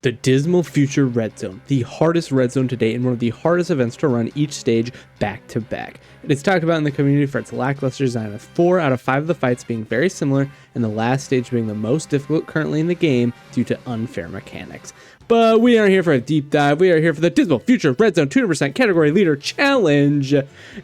The Dismal Future Red Zone, the hardest red zone to date and one of the hardest events to run each stage back to back. It is talked about in the community for its lackluster design, with 4 out of 5 of the fights being very similar and the last stage being the most difficult currently in the game due to unfair mechanics. But we aren't here for a deep dive, we are here for the Dismal Future Red Zone 200% Category Leader Challenge.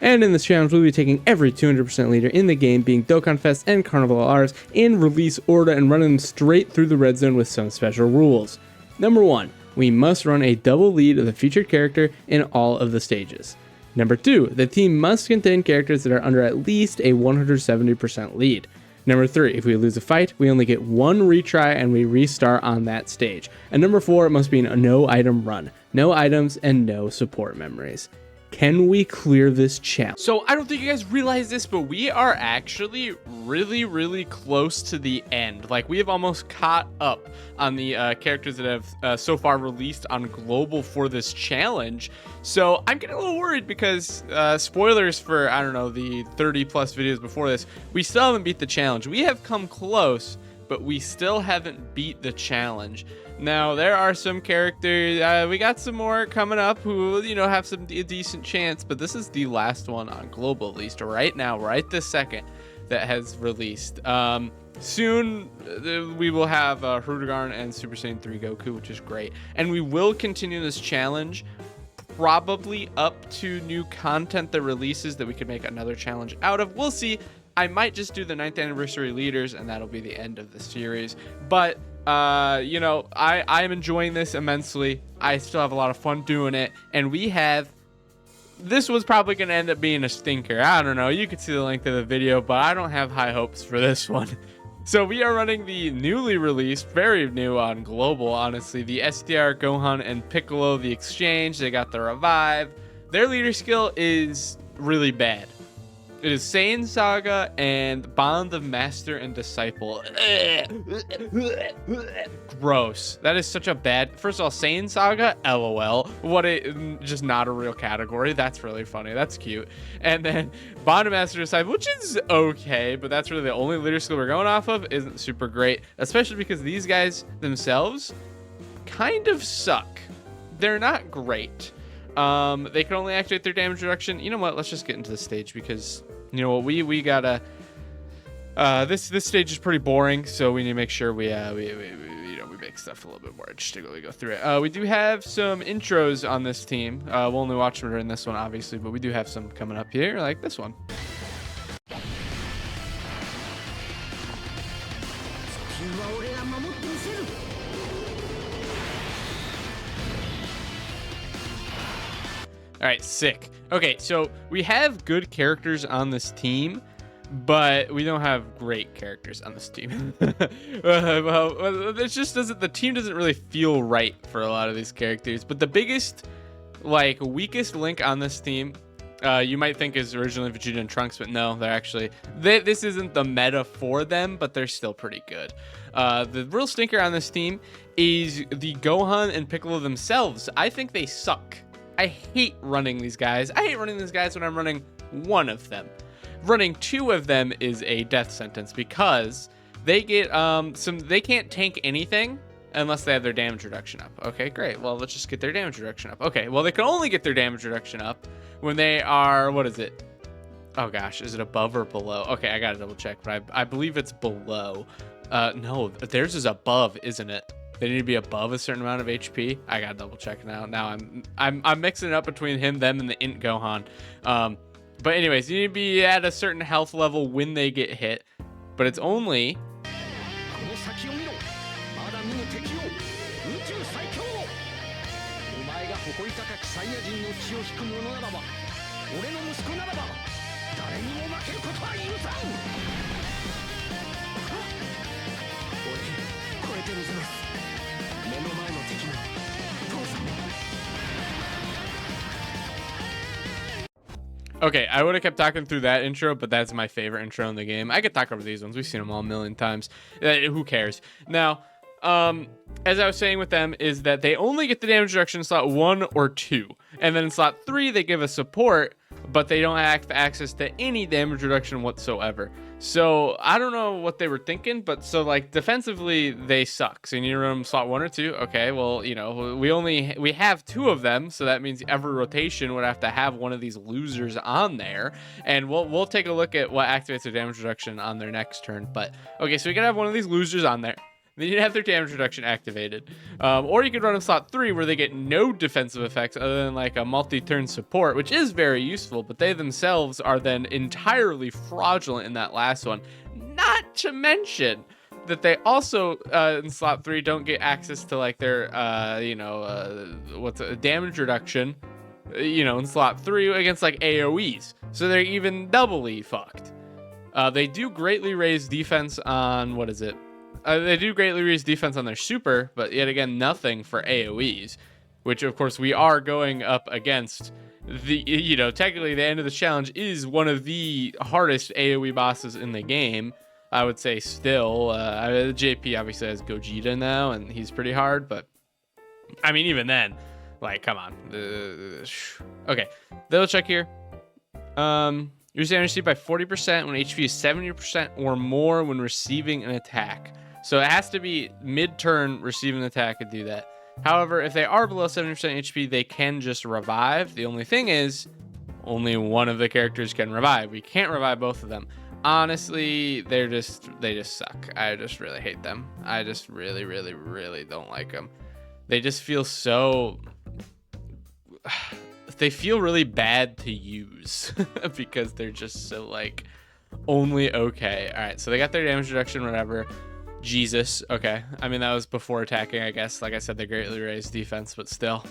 And in this challenge, we'll be taking every 200% leader in the game, being Dokkan Fest and Carnival R's, in release order and running them straight through the red zone with some special rules. Number 1, we must run a double lead of the featured character in all of the stages. Number 2, the team must contain characters that are under at least a 170% lead. Number 3, if we lose a fight, we only get 1 retry and we restart on that stage. And number 4, it must be a no item run, no items and no support memories. Can we clear this challenge? So I don't think you guys realize this, but we are actually really close to the end. Like, we have almost caught up on the characters that have so far released on global for this challenge. So I'm getting a little worried because spoilers for, I don't know, the 30 plus videos before this, we still haven't beat the challenge. We have come close, but we still haven't beat the challenge. Now, there are some characters, we got some more coming up who, you know, have a decent chance, but this is the last one on global, at least right now, right this second, that has released. Soon, we will have Hrudegarn and Super Saiyan 3 Goku, which is great. And we will continue this challenge, probably up to new content that releases that we could make another challenge out of. We'll see. I might just do the 9th anniversary leaders, and that'll be the end of the series. But you know, I am enjoying this immensely. I still have a lot of fun doing it, and this was probably going to end up being a stinker. I don't know, you could see the length of the video, but I don't have high hopes for this one. So we are running the newly released, very new on global, honestly, the SDR Gohan and Piccolo, the exchange. They got the revive. Their leader skill is really bad. It is Saiyan Saga and Bond of Master and Disciple. Gross. That is such a bad... First of all, Saiyan Saga, LOL. Just not a real category. That's really funny. That's cute. And then Bond of Master Disciple, which is okay, but that's really the only leader skill we're going off of. Isn't super great, especially because these guys themselves kind of suck. They're not great. They can only activate their damage reduction. You know what? Let's just get into the stage because, you know what, we gotta. This stage is pretty boring, so we need to make sure we make stuff a little bit more interesting when we go through it. We do have some intros on this team. We'll only watch them during this one, obviously, but we do have some coming up here, like this one. All right, sick. Okay, so we have good characters on this team, but we don't have great characters on this team. Well, it just doesn't. The team doesn't really feel right for a lot of these characters. But the biggest, like, weakest link on this team, you might think is originally Vegeta and Trunks, but no, they're actually. This isn't the meta for them, but they're still pretty good. The real stinker on this team is the Gohan and Piccolo themselves. I think they suck. I hate running these guys. I hate running these guys when I'm running one of them. Running 2 of them is a death sentence because they get they can't tank anything unless they have their damage reduction up. Okay, great. Well, let's just get their damage reduction up. Okay, well, they can only get their damage reduction up when they are, what is it? Oh gosh, is it above or below? Okay, I gotta double check, but I believe it's below. No, theirs is above, isn't it? They need to be above a certain amount of HP. I gotta double check now. Now I'm mixing it up between him, them, and the Int Gohan. But anyways, you need to be at a certain health level when they get hit. But it's only... Okay, I would have kept talking through that intro, but that's my favorite intro in the game. I could talk over these ones. We've seen them all a million times. Who cares? Now, as I was saying with them, is that they only get the damage reduction in slot 1 or 2. And then in slot 3, they give a support, but they don't have access to any damage reduction whatsoever. So I don't know what they were thinking, but so like defensively they suck. So you need to run them slot 1 or 2. Okay, well, you know, we have 2 of them, so that means every rotation would have to have one of these losers on there. And we'll take a look at what activates their damage reduction on their next turn. But okay, so we gotta have one of these losers on there. Then you have their damage reduction activated. Or you could run a slot 3 where they get no defensive effects other than like a multi-turn support, which is very useful, but they themselves are then entirely fraudulent in that last one. Not to mention that they also, in slot 3, don't get access to like their, what's a damage reduction, in slot 3 against like AoEs. So they're even doubly fucked. They do greatly raise defense on, what is it? They do greatly raise defense on their super, but yet again, nothing for AoEs, which of course we are going up against the, technically the end of the challenge is one of the hardest AoE bosses in the game. I would say still, JP obviously has Gogeta now and he's pretty hard, but I mean, even then, like, come on. Okay, they'll check here. Reduce energy by 40% when HP is 70% or more when receiving an attack. So it has to be mid-turn receiving an attack to do that. However, if they are below 70% HP, they can just revive. The only thing is, only one of the characters can revive. We can't revive both of them. Honestly, they just suck. I just really hate them. I just really, really, really don't like them. They just feel so... They feel really bad to use because they're just so, like, only okay. All right, so they got their damage reduction, whatever. Jesus, okay. I mean, that was before attacking, I guess. Like I said, they greatly raised defense, but still.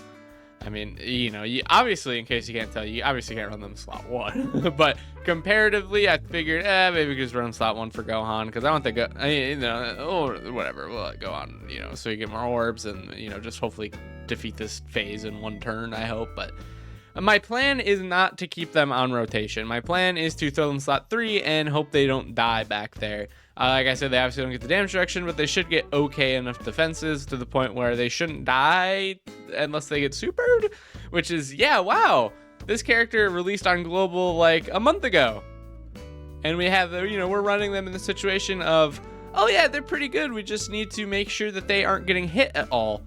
I mean, you obviously, in case you can't tell, you obviously can't run them slot 1. But comparatively, I figured, maybe we could just run them slot 1 for Gohan, because I don't think, or whatever, we'll let Gohan, so you get more orbs and, just hopefully defeat this phase in 1 turn, I hope. But my plan is not to keep them on rotation. My plan is to throw them slot 3 and hope they don't die back there. Like I said, they obviously don't get the damage reduction, but they should get okay enough defenses to the point where they shouldn't die unless they get supered, which is, yeah, wow. This character released on Global like a month ago. And we have, we're running them in the situation of, oh yeah, they're pretty good. We just need to make sure that they aren't getting hit at all.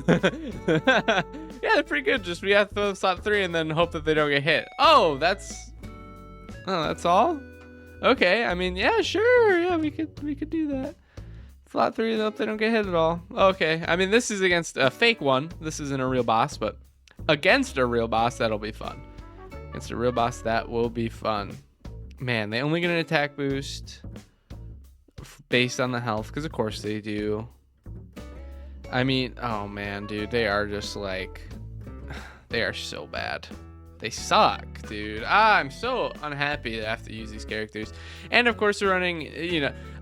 Yeah, they're pretty good. Just we have to throw them slot 3 and then hope that they don't get hit. Oh, that's all? Okay, I mean, yeah, sure. Yeah, we could do that. Slot 3, hope they don't get hit at all. Okay, I mean, this is against a fake one. This isn't a real boss, but against a real boss, that'll be fun. Against a real boss, that will be fun. Man, they only get an attack boost based on the health, because of course they do. I mean, oh man, dude, they are just like, they are so bad. They suck, dude. I'm so unhappy that I have to use these characters. And of course, we're running,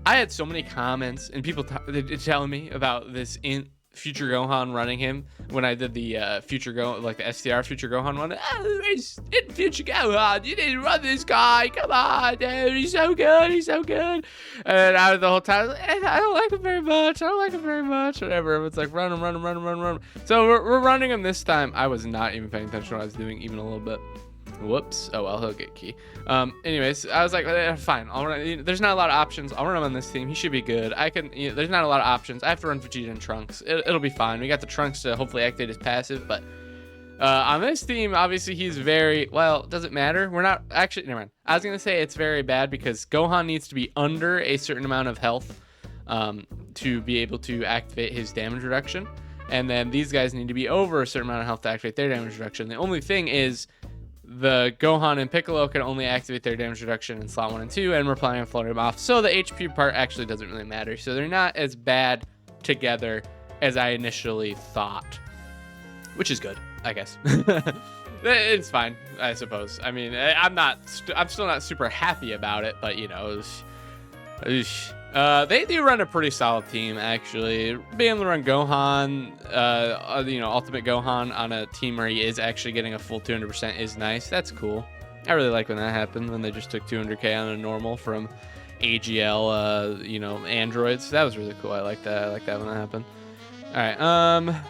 I had so many comments and people telling me about this in Future Gohan running him when I did the Future Gohan, like the STR Future Gohan one. Oh, it's in Future Gohan. You need to run this guy. Come on, dude. He's so good. He's so good. And I was the whole time, I don't like him very much. I don't like him very much. Whatever. It's like run him. So we're running him this time. I was not even paying attention to what I was doing even a little bit. Whoops. Oh well, he'll get key. Anyways, I was like, fine. I'll run. There's not a lot of options. I'll run him on this team. He should be good. I can. There's not a lot of options. I have to run Vegeta and Trunks. It'll be fine. We got the Trunks to hopefully activate his passive, but on this team, obviously he's very well. Does it matter? We're not actually. Never mind. I was gonna say it's very bad because Gohan needs to be under a certain amount of health to be able to activate his damage reduction, and then these guys need to be over a certain amount of health to activate their damage reduction. The only thing is, the Gohan and Piccolo can only activate their damage reduction in slot 1 and 2, and we're planning on floating them off. So the HP part actually doesn't really matter. So they're not as bad together as I initially thought, which is good, I guess. It's fine, I suppose. I mean, I'm still not super happy about it, but they do run a pretty solid team, actually. Being able to run Gohan, Ultimate Gohan on a team where he is actually getting a full 200% is nice. That's cool. I really like when that happened, when they just took 200k on a normal from AGL, androids. That was really cool. I like that. I like that when that happened. All right.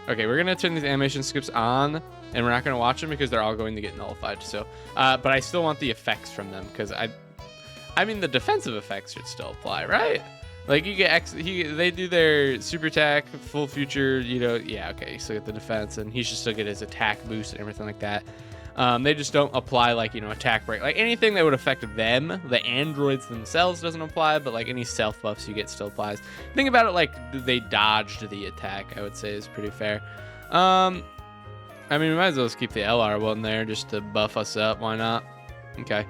Okay, we're gonna turn these animation skips on, and we're not gonna watch them because they're all going to get nullified. So, but I still want the effects from them because I mean the defensive effects should still apply, right? Like you get they do their super attack, full future, you know, yeah, okay, so get the defense, and he should still get his attack boost and everything like that. They just don't apply like, you know, attack break. Like anything that would affect them, the androids themselves doesn't apply, but like any self buffs you get still applies. Think about it like they dodged the attack, I would say is pretty fair. I mean, we might as well just keep the LR one there just to buff us up. Why not? Okay.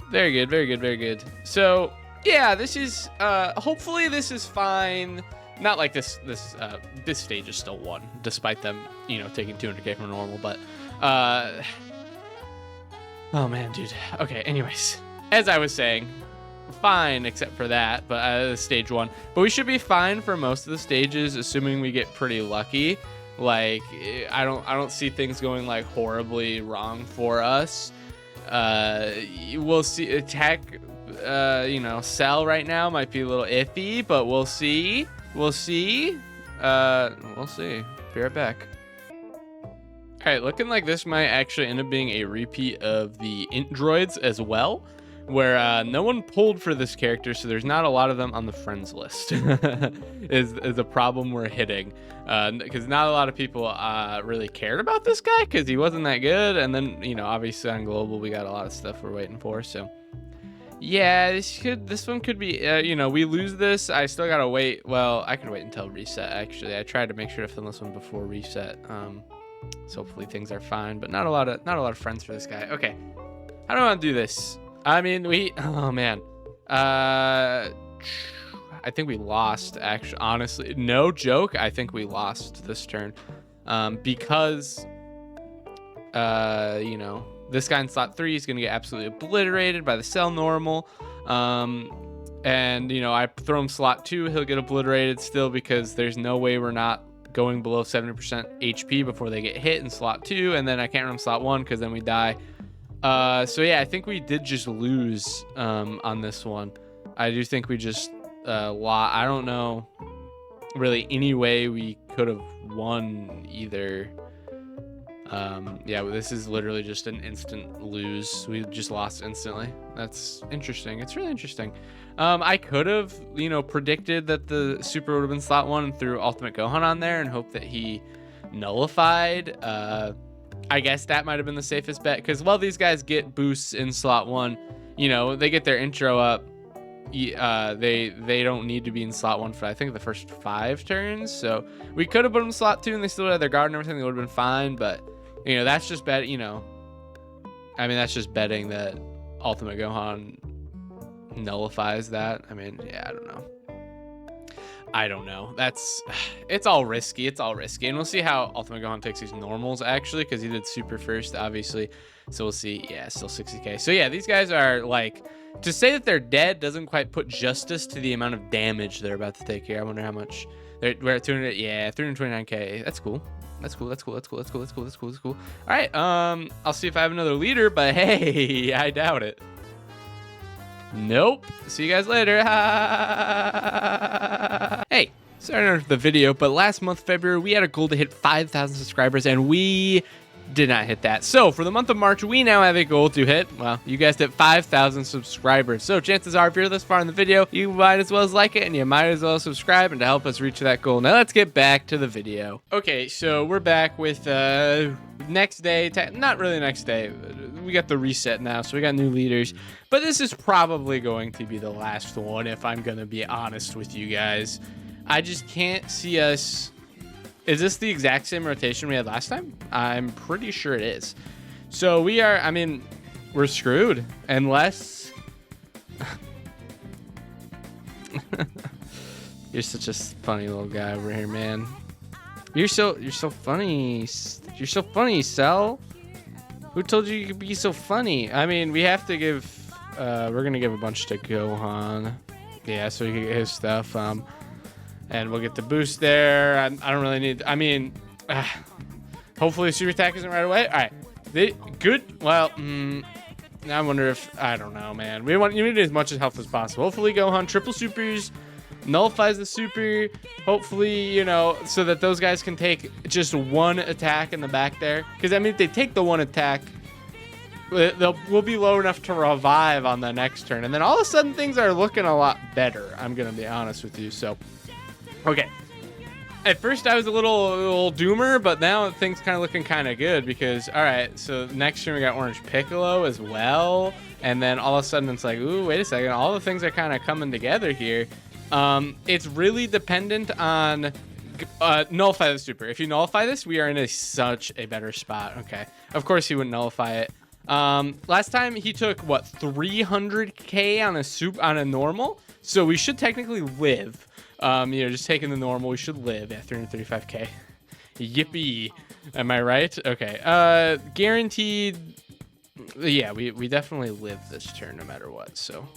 Very good, very good, very good. So yeah, this is hopefully this is fine. Not like this stage is still won, despite them, you know, taking 200k from normal, but oh man, dude. Okay, anyways, as I was saying, fine except for that, but stage 1. But we should be fine for most of the stages, assuming we get pretty lucky. Like I don't see things going like horribly wrong for us. We'll see. Attack, you know, Cell right now might be a little iffy, but we'll see. We'll see. We'll see. Be right back. All right, looking like this might actually end up being a repeat of the int droids as well, where no one pulled for this character, so there's not a lot of them on the friends list. is a problem we're hitting, because not a lot of people really cared about this guy because he wasn't that good, and then, you know, obviously on global we got a lot of stuff we're waiting for. So yeah, this one could be, you know, we lose this, I still gotta wait. Well, I could wait until reset. Actually, I tried to make sure to film this one before reset. So hopefully things are fine, but not a lot of friends for this guy. Okay, how do I want to do this? I mean, oh man, I think we lost. Actually, honestly, no joke, I think we lost this turn, because you know, this guy in slot 3 is gonna get absolutely obliterated by the Cell normal, and you know, I throw him slot 2, he'll get obliterated still because there's no way we're not going below 70% HP before they get hit in slot 2, and then I can't run slot 1 because then we die. So yeah, I think we did just lose on this one. I do think we just I don't know really any way we could have won either. Yeah, this is literally just an instant lose. We just lost instantly. That's interesting. It's really interesting. I could have, you know, predicted that the super would have been slot 1 and threw Ultimate Gohan on there and hope that he nullified. I guess that might have been the safest bet, because while these guys get boosts in slot 1, you know, they get their intro up. They don't need to be in slot 1 for, I think, the first 5 turns. So we could have put them in slot 2 and they still had their guard and everything. They would have been fine. But, you know, that's just bet. You know, I mean, that's just betting that Ultimate Gohan nullifies that. I mean, yeah, I don't know. It's all risky. It's all risky. And we'll see how Ultimate Gohan takes these normals, actually, because he did super first, obviously. So we'll see. Yeah, still 60k. So yeah, these guys are like, to say that they're dead doesn't quite put justice to the amount of damage they're about to take here. I wonder how much. We're at 200. Yeah, 329k. That's cool. That's cool. All right. I'll see if I have another leader, but hey, I doubt it. Nope. See you guys later. Hey, sorry to interrupt the video, but last month, February, we had a goal to hit 5,000 subscribers, and we did not hit that. So for the month of March, we now have a goal to hit, well, you guessed it, 5,000 subscribers. So chances are, if you're this far in the video, you might as well like it, and you might as well subscribe and to help us reach that goal. Now let's get back to the video. Okay, so we're back with next day, not really next day. We got the reset now, so we got new leaders. But this is probably going to be the last one, if I'm going to be honest with you guys. I just can't see us... Is this the exact same rotation we had last time? I'm pretty sure it is. So we are, I mean, we're screwed unless... You're such a funny little guy over here, man. You're so funny. You're so funny, Cell. Who told you could be so funny? I mean, we have to give, we're gonna give a bunch to Gohan. Yeah, so he can get his stuff. And we'll get the boost there. I don't really need, I mean, hopefully super attack isn't right away. All right, good. Well, I wonder if, I don't know, man. You need as much health as possible. Hopefully Gohan triple supers nullifies the super, hopefully, you know, so that those guys can take just one attack in the back there. Because, I mean, if they take the one attack, we'll be low enough to revive on the next turn. And then all of a sudden, things are looking a lot better. I'm going to be honest with you. So, okay. At first, I was a little doomer, but now things kind of looking kind of good because, all right, so next turn we got Orange Piccolo as well. And then all of a sudden, it's like, ooh, wait a second. All the things are kind of coming together here. It's really dependent on nullify the super. If you nullify this, we are in such a better spot. Okay. Of course, he wouldn't nullify it. Last time he took what 300k on a normal, so we should technically live. You know, just taking the normal, we should live at 335k. Yippee! Am I right? Okay. Guaranteed. Yeah, we definitely live this turn no matter what. So,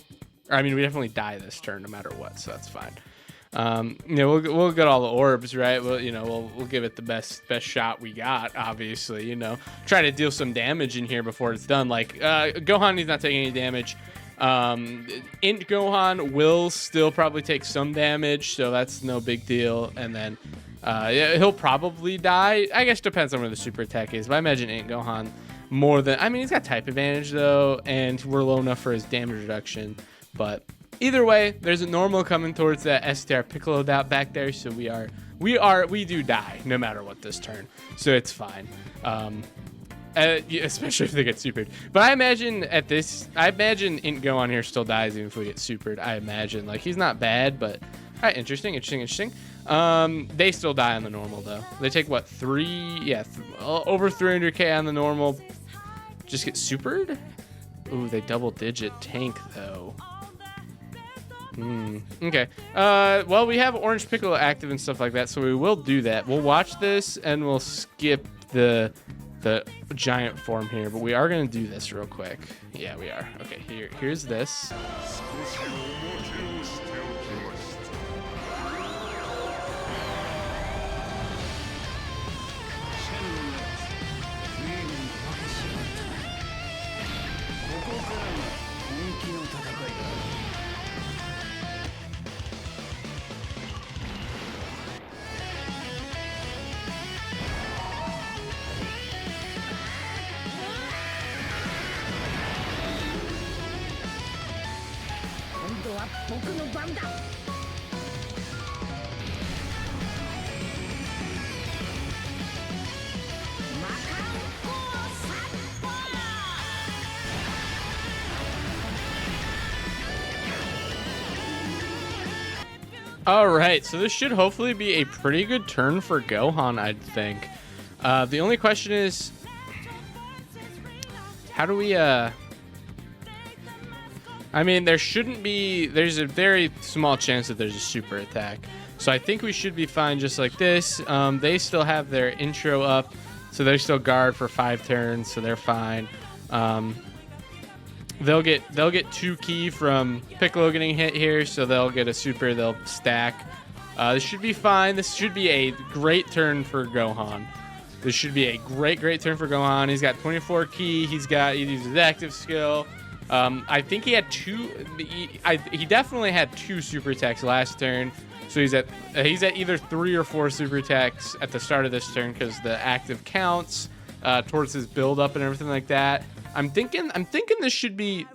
or, I mean, we definitely die this turn no matter what. So that's fine. You know, we'll get all the orbs, right? We'll give it the best shot we got. Obviously, you know, try to deal some damage in here before it's done. Like Gohan, he's not taking any damage. Int Gohan will still probably take some damage, so that's no big deal. And then yeah, he'll probably die. I guess depends on where the super attack is, but I imagine Int Gohan more than, I mean, he's got type advantage though, and we're low enough for his damage reduction. But either way, there's a normal coming towards that STR Piccolo back there, so we do die no matter what this turn, so it's fine. Especially if they get supered. But I imagine Int Gohan here still dies even if we get supered. I imagine, like, he's not bad, but all right, interesting. They still die on the normal though. They take what, over 300k on the normal. Just get supered. Ooh, they double digit tank though. Okay. Well, we have Orange Piccolo active and stuff like that, so we will do that. We'll watch this and we'll skip the giant form here, but we are going to do this real quick. Yeah, we are. Okay, here's this. All right, so this should hopefully be a pretty good turn for Gohan, I'd think. The only question is, how do we, I mean, there's a very small chance that there's a super attack. So I think we should be fine just like this. They still have their intro up, so they're still guard for 5 turns, so they're fine. They'll get 2 ki from Piccolo getting hit here, so they'll get a super, they'll stack. This should be fine. This should be a great turn for Gohan. This should be a great turn for Gohan. He's got 24 ki. He used his active skill. I think he had 2. He definitely had 2 super attacks last turn. So he's at either 3 or 4 super attacks at the start of this turn because the active counts towards his build up and everything like that. I'm thinking this should be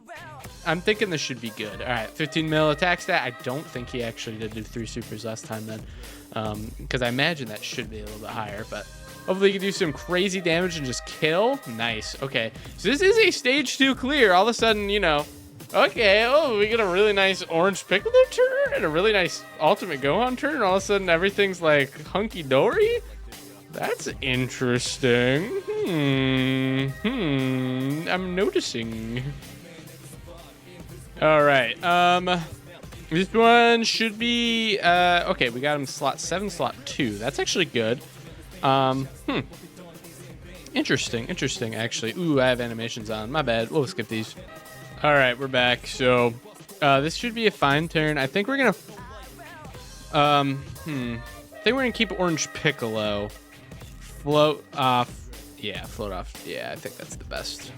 good. All right, 15 mil attack stat. I don't think he actually did do 3 supers last time then, because I imagine that should be a little bit higher. But hopefully he can do some crazy damage and just kill. Nice. Okay, so this is a stage 2 clear. All of a sudden, you know, okay, oh, we get a really nice Orange Piccolo turn and a really nice Ultimate Gohan turn. And all of a sudden everything's like hunky dory. That's interesting. I'm noticing. All right. This one should be okay. We got him slot 7, slot 2. That's actually good. Interesting. Actually, ooh, I have animations on. My bad. We'll skip these. All right, we're back. So, this should be a fine turn. I think we're gonna. I think we're gonna keep Orange Piccolo. Float off. Yeah, float off. Yeah, I think that's the best.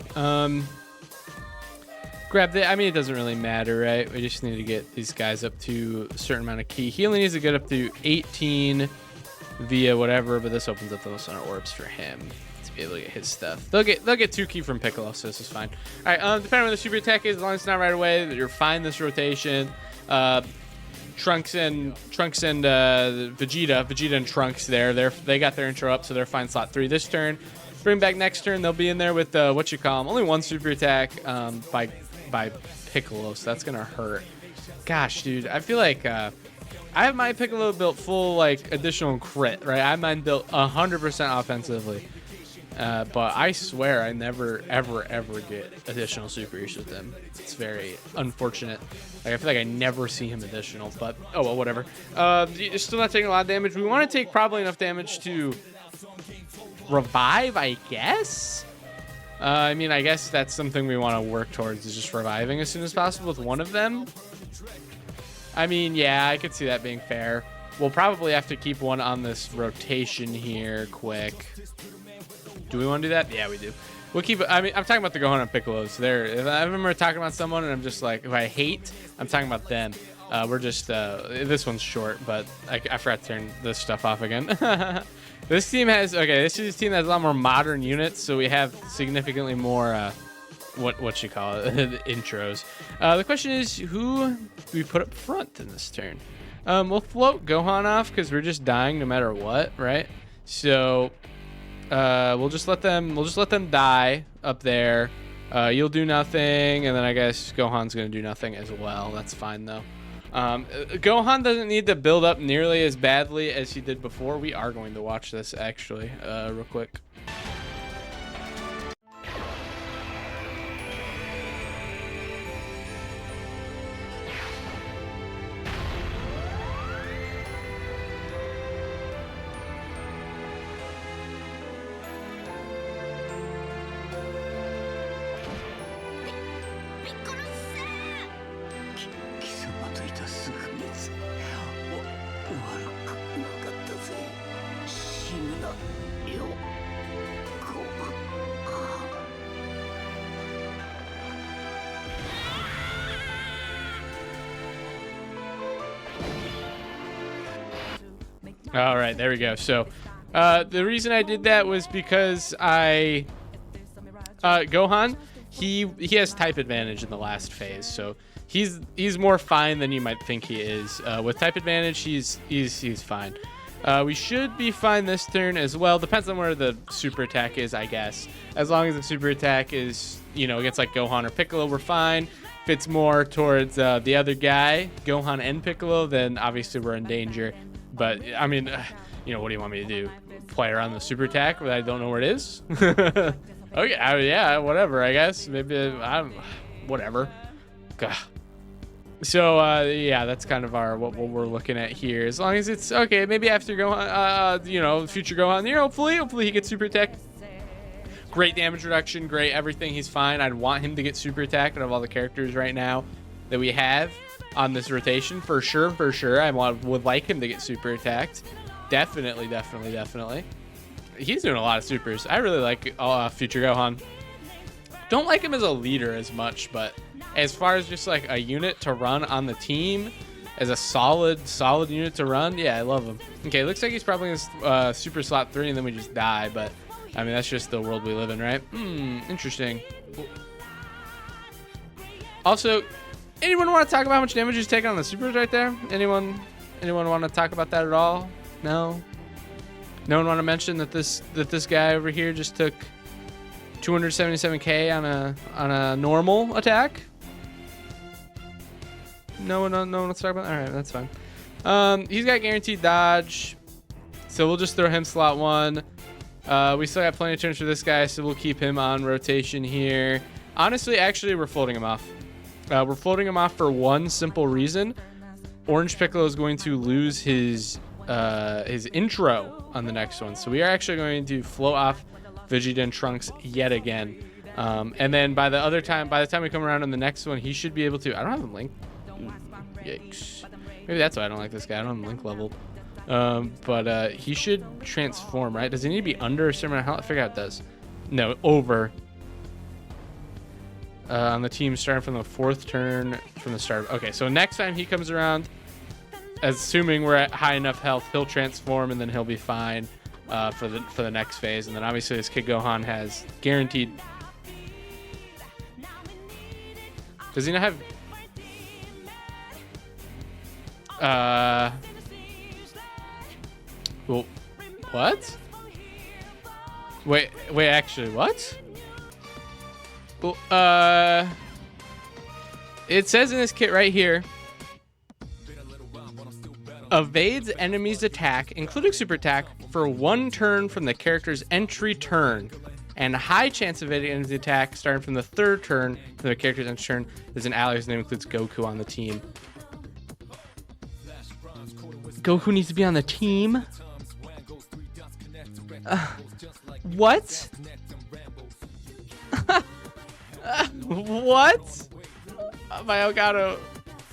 grab the, I mean, it doesn't really matter, right? We just need to get these guys up to a certain amount of key. He only needs to get up to 18 via whatever, but this opens up those center orbs for him to be able to get his stuff. They'll get 2 key from Piccolo, so this is fine. All right, depending on what the super attack is, as long as it's not right away, you're fine this rotation. Trunks and Vegeta and Trunks they got their intro up, so they're fine slot 3 this turn. Bring back next turn, they'll be in there with only 1 super attack by Piccolo, so that's gonna hurt. Gosh, dude, I feel like I have my Piccolo built full like additional crit, right? I have mine built 100% offensively, but I swear I never ever get additional super use with him. It's very unfortunate. Like, I feel like I never see him additional, but oh well, whatever. You're still not taking a lot of damage. We want to take probably enough damage to revive, I guess. I mean, I guess that's something we want to work towards, is just reviving as soon as possible with one of them. I mean, yeah, I could see that being fair. We'll probably have to keep one on this rotation here quick. Do we want to do that? Yeah, we do. We'll keep it. I mean, I'm talking about the Gohan and Piccolos. If I remember talking about someone and I'm just like, who I hate, I'm talking about them. We're just, this one's short, but I forgot to turn this stuff off again. This team has, this is a team that has a lot more modern units, so we have significantly more, what you call it, intros. The question is, who do we put up front in this turn? We'll float Gohan off because we're just dying no matter what, right? So we'll just let them die up there. You'll do nothing, and then I guess Gohan's gonna do nothing as well. That's fine though. Gohan doesn't need to build up nearly as badly as he did before. We are going to watch this actually, real quick. All right, there we go. So the reason I did that was because Gohan, he has type advantage in the last phase, so he's more fine than you might think he is. With type advantage, he's fine. We should be fine this turn as well. Depends on where the super attack is, I guess. As long as the super attack is, against like Gohan or Piccolo, we're fine. If it's more towards the other guy, Gohan and Piccolo, then obviously we're in danger. But I mean, what do you want me to do? Play around the super attack when I don't know where it is? Okay, yeah, whatever. I guess maybe whatever. Gah. So yeah, that's kind of what we're looking at here. As long as it's okay, maybe after Gohan, future Gohan, hopefully he gets super attack. Great damage reduction, great everything. He's fine. I'd want him to get super attacked out of all the characters right now that we have on this rotation, for sure. I would like him to get super attacked. Definitely. He's doing a lot of supers. I really like future Gohan. Don't like him as a leader as much, but as far as just like a unit to run on the team, as a solid unit to run, yeah, I love him. Okay, looks like he's probably gonna super slot 3 and then we just die, but I mean, that's just the world we live in, right? Interesting. Also, anyone want to talk about how much damage he's taking on the supers right there? Anyone want to talk about that at all? No one want to mention that this guy over here just took 277k on a normal attack? No one wants to talk about that? All right, that's fine. He's got guaranteed dodge, so we'll just throw him slot 1. We still got plenty of turns for this guy, so we'll keep him on rotation here. Honestly, actually, we're floating him off. We're floating him off for one simple reason. Orange Piccolo is going to lose his intro on the next one, so we are actually going to float off Vegeta and Trunks yet again. And then by the time we come around on the next one, he should be able to. I don't have him linked. Yikes. Maybe that's why I don't like this guy. I don't have him link level. But he should transform, right? Does he need to be under a certain amount of health? I figure out it does. No, over. on the team starting from the 4th turn from the start. Okay, so next time he comes around, assuming we're at high enough health, he'll transform and then he'll be fine for the next phase. And then obviously this kid Gohan has guaranteed. Does he not have? Well, what? Wait, actually, what? Well, it says in this kit right here, evades enemies' attack, including super attack, for 1 turn from the character's entry turn, and high chance of evading enemies' attack starting from the 3rd turn from the character's entry turn. There's an ally whose name includes Goku on the team. Goku needs to be on the team? What? What? My Elgato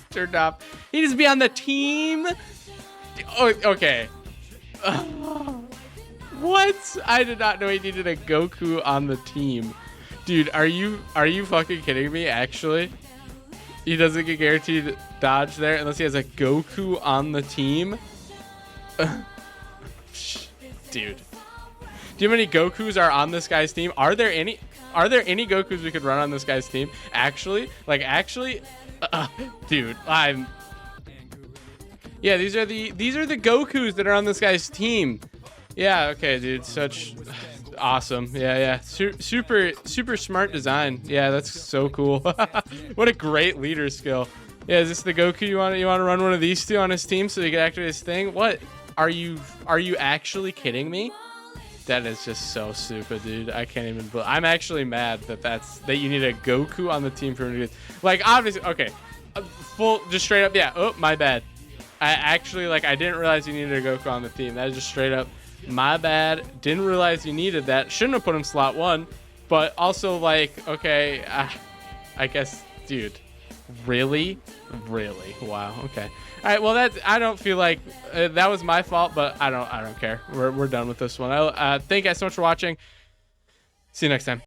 turned off. He needs to be on the team? Oh, okay. What? I did not know he needed a Goku on the team. Dude, are you fucking kidding me? Actually, he doesn't get guaranteed dodge there unless he has a Goku on the team. Dude, do you know how many Gokus are on this guy's team? Are there any Gokus we could run on this guy's team? Actually, dude, yeah, these are the Gokus that are on this guy's team. Yeah, okay, dude, such awesome. Yeah, super smart design. Yeah, that's so cool. What a great leader skill. Yeah, is this the Goku you want to run one of these two on his team so he can activate his thing? What? Are you actually kidding me? That is just so stupid, dude. I can't even believe. I'm actually mad that you need a Goku on the team for him to do. Like, obviously, okay, just straight up. Yeah. Oh, my bad. I didn't realize you needed a Goku on the team. That is just straight up my bad. Didn't realize you needed that. Shouldn't have put him slot 1. But also, like, okay, I guess, dude. Really? Wow. Okay. All right. Well, I don't feel like that was my fault, but I don't care. We're done with this one. Thank you guys so much for watching. See you next time.